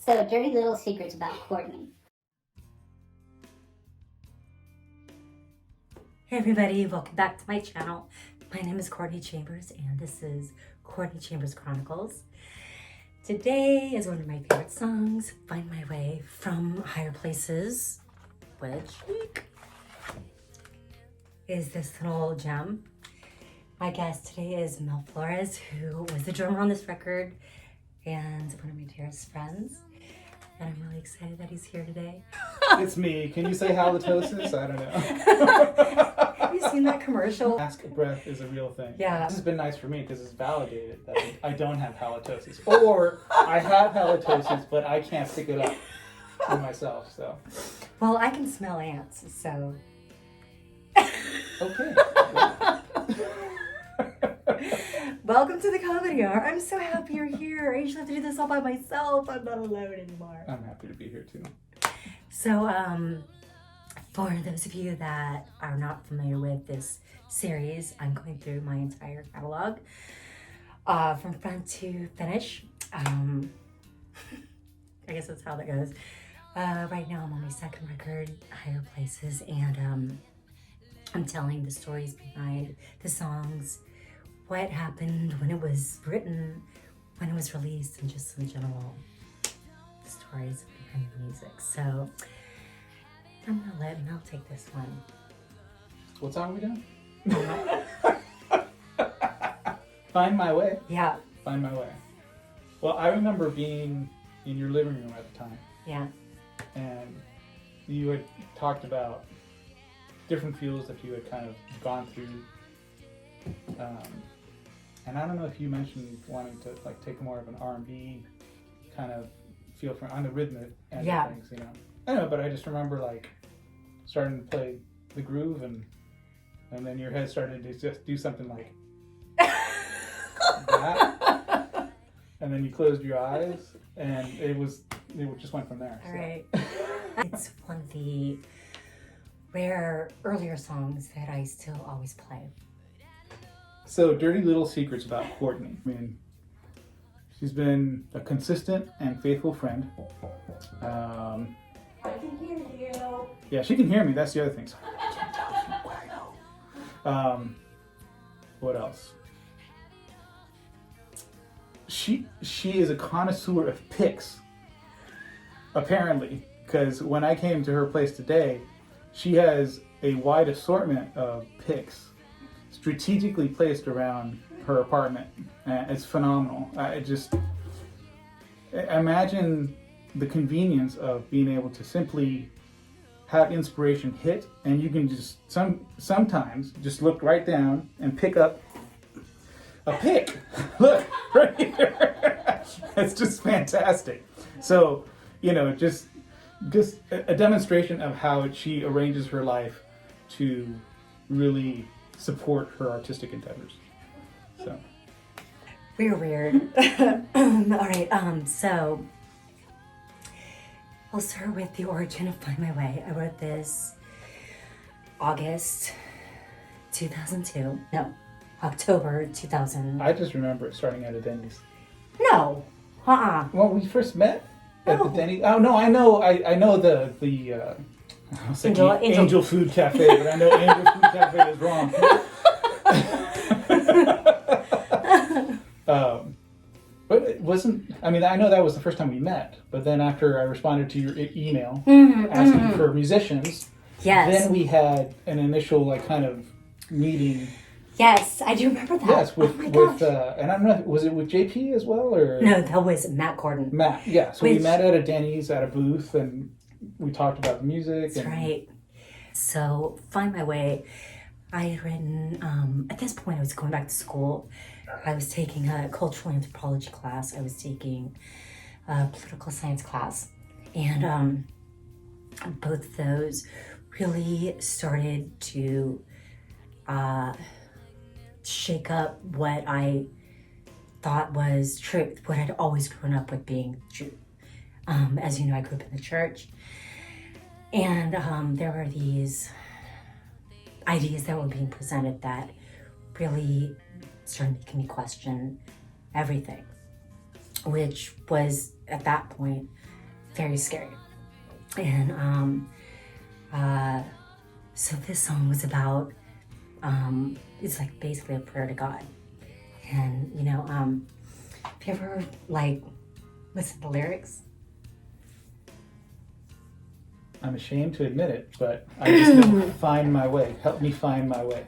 So, dirty little secrets about Courtney. Hey everybody, welcome back to my channel. My name is Courtney Chambers and this is Courtney Chambers Chronicles. Today is one of my favorite songs, Find My Way from Higher Places, which is this little gem. My guest today is Mel Flores, who was the drummer on this record and one of my dearest friends. And I'm really excited that he's here today. It's me. Can you say halitosis? I don't know. Have you seen that commercial? Ask breath is a real thing. Yeah. This has been nice for me because it's validated that I don't have halitosis. Or I have halitosis, but I can't pick it up for myself. So. Well, I can smell ants, so. Okay. Welcome to the Comedy Hour. I'm so happy you're here. I usually have to do this all by myself. I'm not alone anymore. I'm happy to be here too. So, for those of you that are not familiar with this series, I'm going through my entire catalog from front to finish. I guess that's how that goes. Right now, I'm on my second record, Higher Places, and I'm telling the stories behind the songs, what happened when it was written, when it was released, and just some general stories behind the music. So I'm gonna let Mel take this one. What song are we doing? Find My Way. Yeah. Find My Way. Well, I remember being in your living room at the time. Yeah. And you had talked about different feels that you had kind of gone through. And I don't know if you mentioned wanting to like take more of an R&B kind of feel on the rhythmic end of things, you know. I don't know, but I just remember like starting to play the groove and then your head started to just do something like that. And then you closed your eyes and it just went from there. All right. It's one of the rare earlier songs that I still always play. So, dirty little secrets about Courtney. I mean, she's been a consistent and faithful friend. I can hear you. Yeah, she can hear me. That's the other thing. So I can't tell you what I know. What else? She is a connoisseur of picks. Apparently, because when I came to her place today, she has a wide assortment of picks strategically placed around her apartment. It's phenomenal. Imagine the convenience of being able to simply have inspiration hit and you can just sometimes just look right down and pick up a pick. Look, right here. It's just fantastic. So, you know, just a demonstration of how she arranges her life to really support her artistic endeavors. So We're weird. All right, so I'll start with the origin of Find My Way. I wrote this August 2002. No, October 2000. I just remember it starting at a Denny's. No, When we first met at the No. Denny's. Oh no, I know the I was like Angel Food Cafe, but I know Angel Food Cafe is wrong. But it wasn't, I mean, I know that was the first time we met, but then after I responded to your email asking for musicians, yes. then we had an initial like kind of meeting. Yes, I do remember that. Yes, with oh my gosh. and I don't know, was it with JP as well or? No, that was Matt Gordon. Matt, yeah. So we met at a Denny's at a booth and we talked about the music. That's right. So, Find My Way, I had written, at this point I was going back to school. I was taking a cultural anthropology class. I was taking a political science class. And both of those really started to shake up what I thought was truth, what I'd always grown up with being true. As you know, I grew up in the church. And there were these ideas that were being presented that really started making me question everything, which was at that point very scary. And so this song was about, it's like basically a prayer to God. And you know, have you ever like listened to the lyrics? I'm ashamed to admit it, but I just don't find my way. Help me find my way.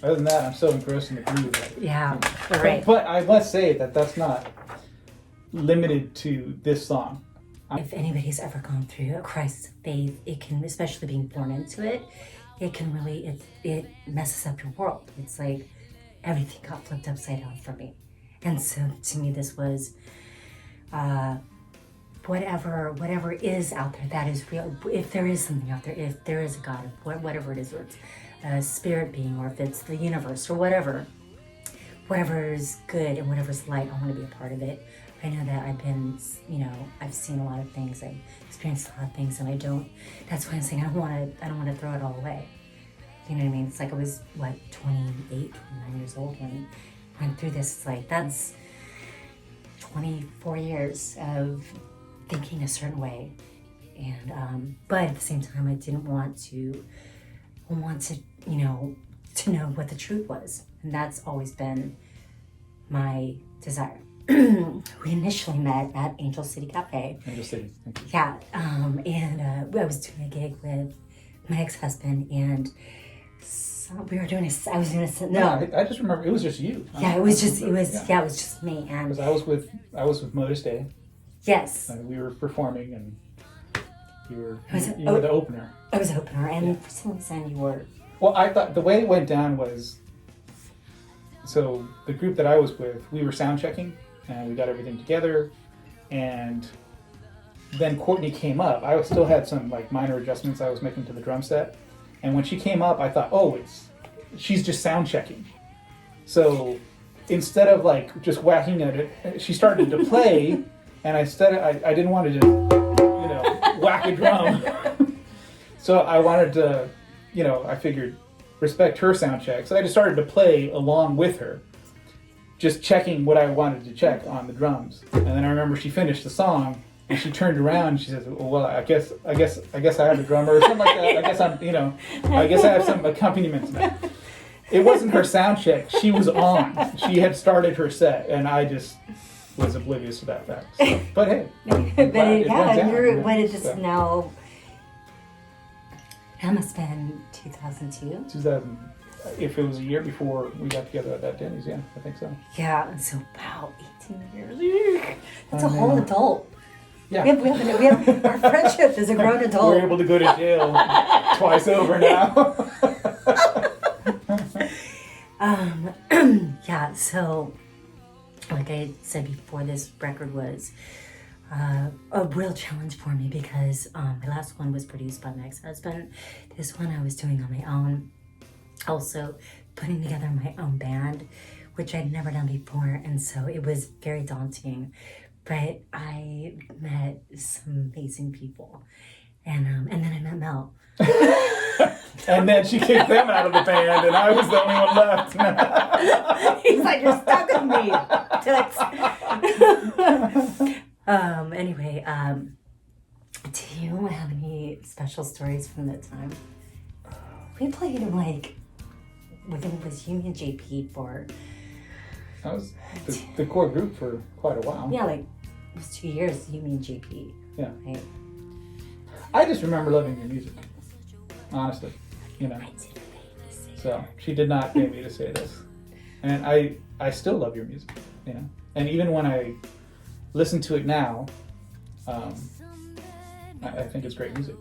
Other than that, I'm so engrossed in the groove. Yeah, right. But I must say that that's not limited to this song. If anybody's ever gone through a crisis of faith, it can, especially being born into it, it can really, it messes up your world. It's like everything got flipped upside down for me. And so to me, this was whatever is out there that is real. If there is something out there, if there is a God, whatever it is, or it's a spirit being, or if it's the universe, or whatever is good and whatever's light, I want to be a part of it. I know that I've been, you know, I've seen a lot of things, I've experienced a lot of things, and that's why I'm saying I don't want to throw it all away. You know what I mean? It's like I was, 28, 29 years old when I went through this. It's like, that's 24 years of thinking a certain way. And, but at the same time, I didn't want to, you know, to know what the truth was. And that's always been my desire. We initially met at Angel City Cafe. Angel City. Thank you. Yeah, and I was doing a gig with my ex-husband, and I was doing a no. Yeah, I just remember it was just you. Yeah, it was just me, and because I was with Modus Day. Yes, we were performing, and you were the opener. I was the opener, and for some reason you were. Well, I thought the way it went down was, so the group that I was with, we were sound checking, and we got everything together, and then Courtney came up. I still had some minor adjustments I was making to the drum set, and when she came up, I thought, she's just sound checking. So instead of just whacking at it, she started to play, and I didn't want to just whack a drum. So I wanted to, I figured respect her sound check. So I just started to play along with her, just checking what I wanted to check on the drums. And then I remember she finished the song, and she turned around and she says, "Well, I guess I have a drummer or something like that. I guess I have some accompaniment to that." It wasn't her sound check. She was on. She had started her set, and I just was oblivious to that fact. So, but hey, now. That must have been 2002. 2000. If it was a year before we got together at that Denny's, yeah, I think so. Yeah, and so about 18 years. That's a whole adult. Yeah. We have our friendship is a grown adult. We're able to go to jail twice over now. Yeah, so like I said before, this record was a real challenge for me because my last one was produced by my ex-husband. This one I was doing on my own. Also putting together my own band, which I'd never done before, and so it was very daunting. But I met some amazing people, and then I met Mel. And then she kicked them out of the band, and I was the only one left. He's like, "You're stuck with me." Anyway, do you have any special stories from that time? We played in it was you and JP for. That was the core group for quite a while. Yeah, it was 2 years, you and JP. Yeah. Right? I just remember loving your music, honestly, So she did not pay me to say this. And I still love your music, And even when I listen to it now, I think it's great music.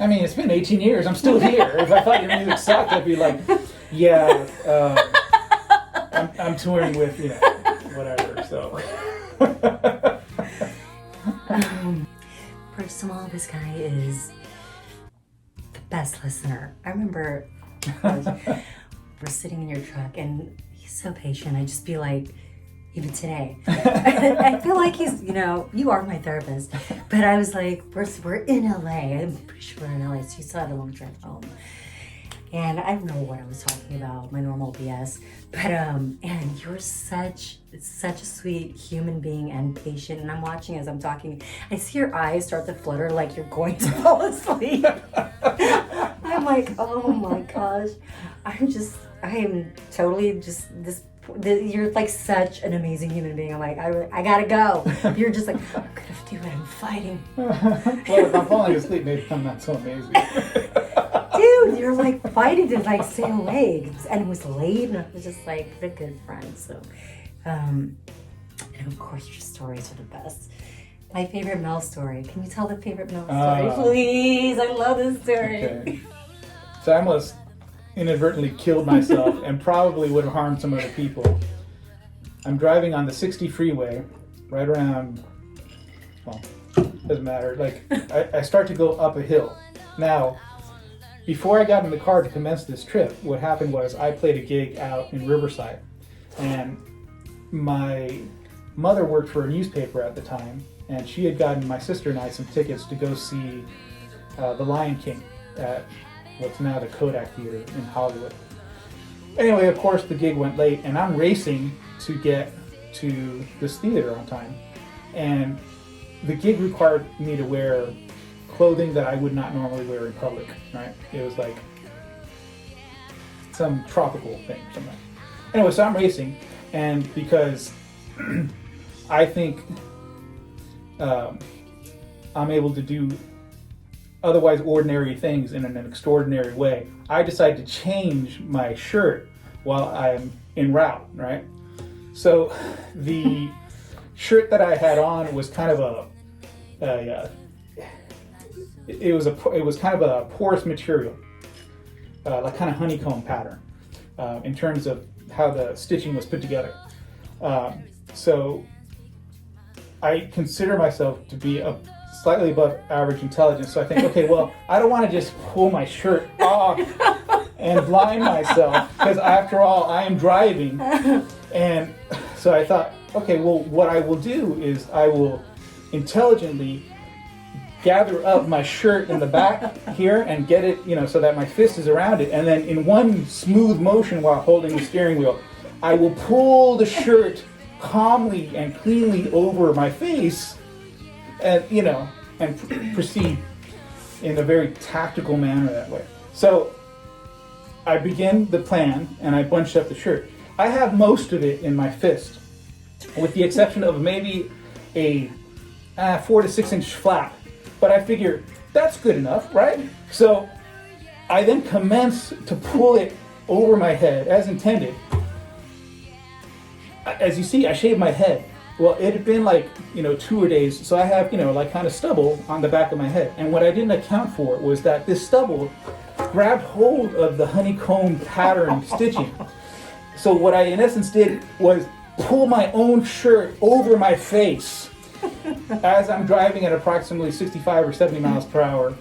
I mean, it's been 18 years. I'm still here. If I thought your music sucked, I'd be like, yeah, I'm touring with, whatever, so. First of all, this guy is the best listener. I remember we're sitting in your truck, and he's so patient. I'd just be like, even today, I feel like he's, you are my therapist, but I was like, we're in LA. I'm pretty sure we're in LA, so you still had a long drive home. And I don't know what I was talking about, my normal BS. But and you're such a sweet human being and patient. And I'm watching as I'm talking. I see your eyes start to flutter like you're going to fall asleep. I'm like, oh my gosh. I am totally just you're like such an amazing human being. I'm like, I gotta go. You're just like, I'm gonna do it. I'm fighting. Well, if I'm falling asleep, maybe I'm not so amazing. Dude, you're like fighting to like stay awake. And it was late, and I was just like, what a good friend. So, and of course, your stories are the best. My favorite Mel story. Can you tell the favorite Mel story, please? I love this story. Okay. So I almost inadvertently killed myself and probably would have harmed some other people. I'm driving on the 60 freeway, right around, well, doesn't matter. Like, I start to go up a hill. Now, before I got in the car to commence this trip, what happened was I played a gig out in Riverside, and my mother worked for a newspaper at the time, and she had gotten my sister and I some tickets to go see The Lion King at what's now the Kodak Theater in Hollywood. Anyway, of course, the gig went late, and I'm racing to get to this theater on time, and the gig required me to wear clothing that I would not normally wear in public, right? It was like some tropical thing or something. Anyway, so I'm racing, and because I think I'm able to do otherwise ordinary things in an extraordinary way, I decide to change my shirt while I'm en route, right? So the shirt that I had on was kind of it was kind of a porous material, like kind of honeycomb pattern, in terms of how the stitching was put together. So I consider myself to be slightly above average intelligence. So I think, okay, well, I don't want to just pull my shirt off and blind myself, because after all, I am driving. And so I thought, okay, well, what I will do is I will intelligently gather up my shirt in the back here and get it, so that my fist is around it. And then in one smooth motion while holding the steering wheel, I will pull the shirt calmly and cleanly over my face, and proceed in a very tactical manner that way. So I begin the plan, and I bunch up the shirt. I have most of it in my fist, with the exception of maybe a 4 to 6 inch flap. But I figure that's good enough, right? So I then commence to pull it over my head as intended. As you see, I shaved my head. Well, it had been like, 2 days, so I have, like kind of stubble on the back of my head. And what I didn't account for was that this stubble grabbed hold of the honeycomb pattern stitching. So what I in essence did was pull my own shirt over my face as I'm driving at approximately 65 or 70 miles per hour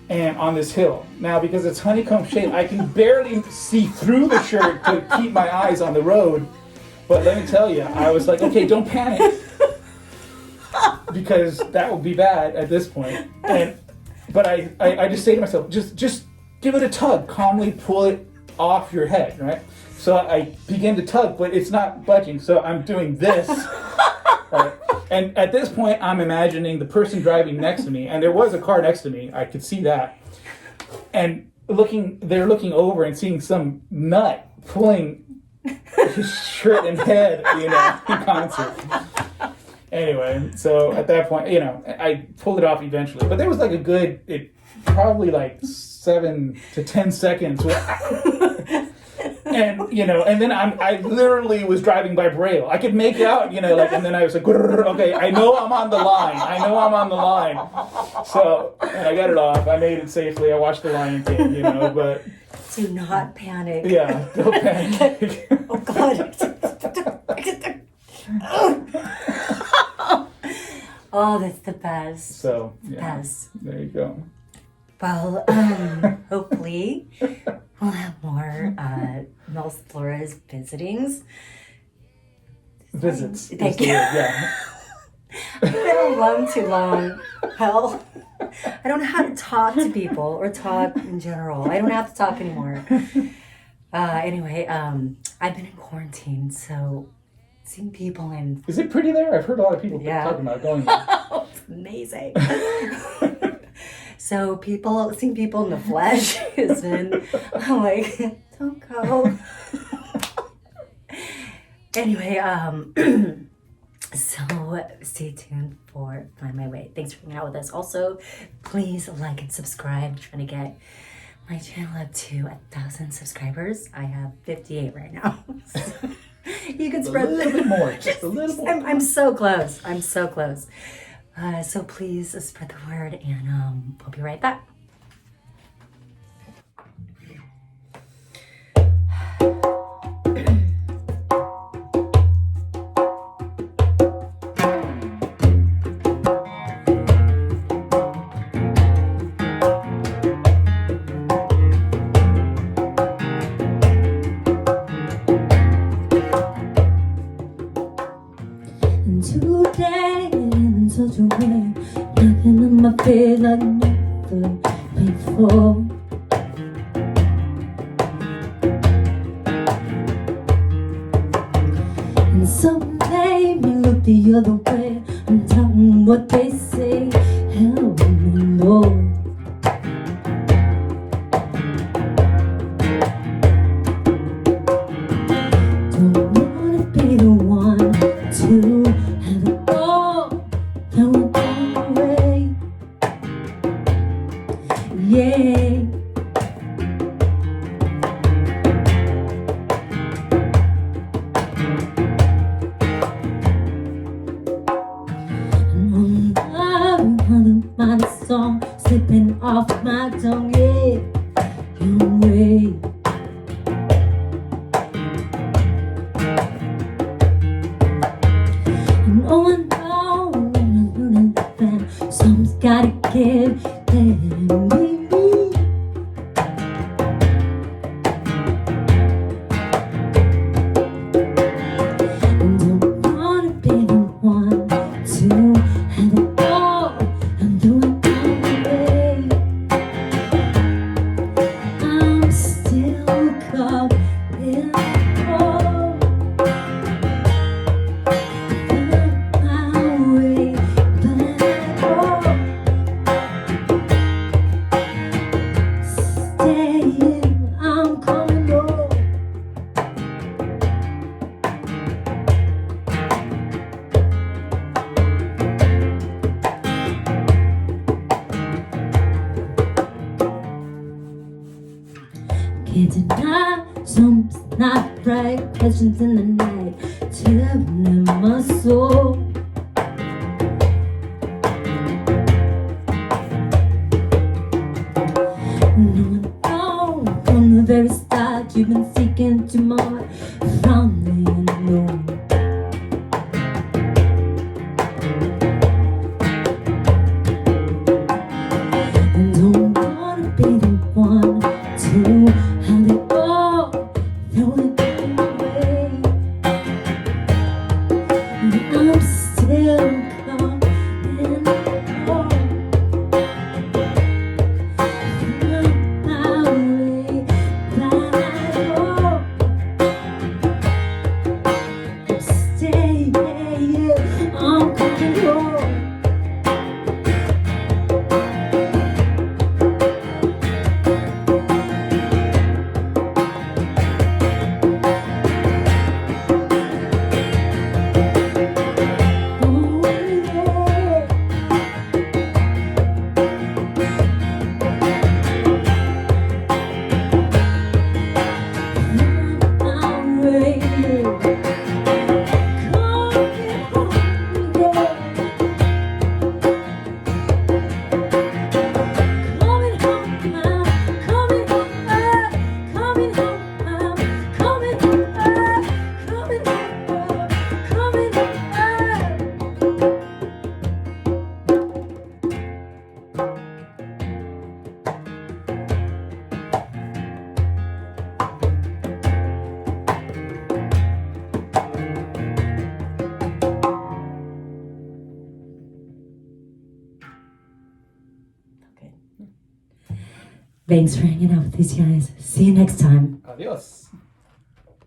and on this hill. Now, because it's honeycomb shaped, I can barely see through the shirt to keep my eyes on the road. But let me tell you, I was like, okay, don't panic, because that would be bad at this point. But I just say to myself, just give it a tug, calmly pull it off your head, right? So I begin to tug, but it's not budging, so I'm doing this. Right? And at this point, I'm imagining the person driving next to me, and there was a car next to me, I could see that, and they're looking over and seeing some nut pulling his shirt and head, in concert. Anyway, so at that point, I pulled it off eventually. But there was like a good, probably like 7 to 10 seconds. And, and then I literally was driving by Braille. I could make out, and then I was like, okay, I know I'm on the line. So, and I got it off. I made it safely. I watched The Lion King, but... Do not panic. Yeah, don't panic. Oh, God. Oh, that's the best. So, yeah, Best. there you go. Well, hopefully we'll have more Mel Flores visits. Visits. Thank you. Yeah. I've been alone too long. Hell, I don't know how to talk to people or talk in general. I don't have to talk anymore. Anyway, I've been in quarantine, so seeing people in... Is it pretty there? I've heard a lot of people Yeah. talking about going there. It's amazing. So seeing people in the flesh has been, I'm like, don't go. Anyway, so stay tuned for Find My Way. Thanks for hanging out with us. Also, please like and subscribe. I'm trying to get my channel up to 1,000 subscribers. I have 58 right now. You can spread a little bit more, just a little more. I'm so close. I'm so close. So please spread the word, and we'll be right back. Today, in such a way, nothing on my face like never before. And some made me look the other way. I'm doubting what they say. Help me, Lord. Don't wanna be the one to have it all thrown away. Yeah. And my song slipping off my tongue. Yeah, your way. Oh, I know that someone's gotta give, let me be. And don't wanna be the one to have it all and do it my way. I'm still caught in the hole. Can't deny something's not right. Questions in the night, tearing in my soul. No, from the very start, you've been seeking to more from the unknown. And don't wanna be the one to have it all, throw it away. And I'm still caught in the hole. My way, that hole. Thanks for hanging out with these guys. See you next time. Adios.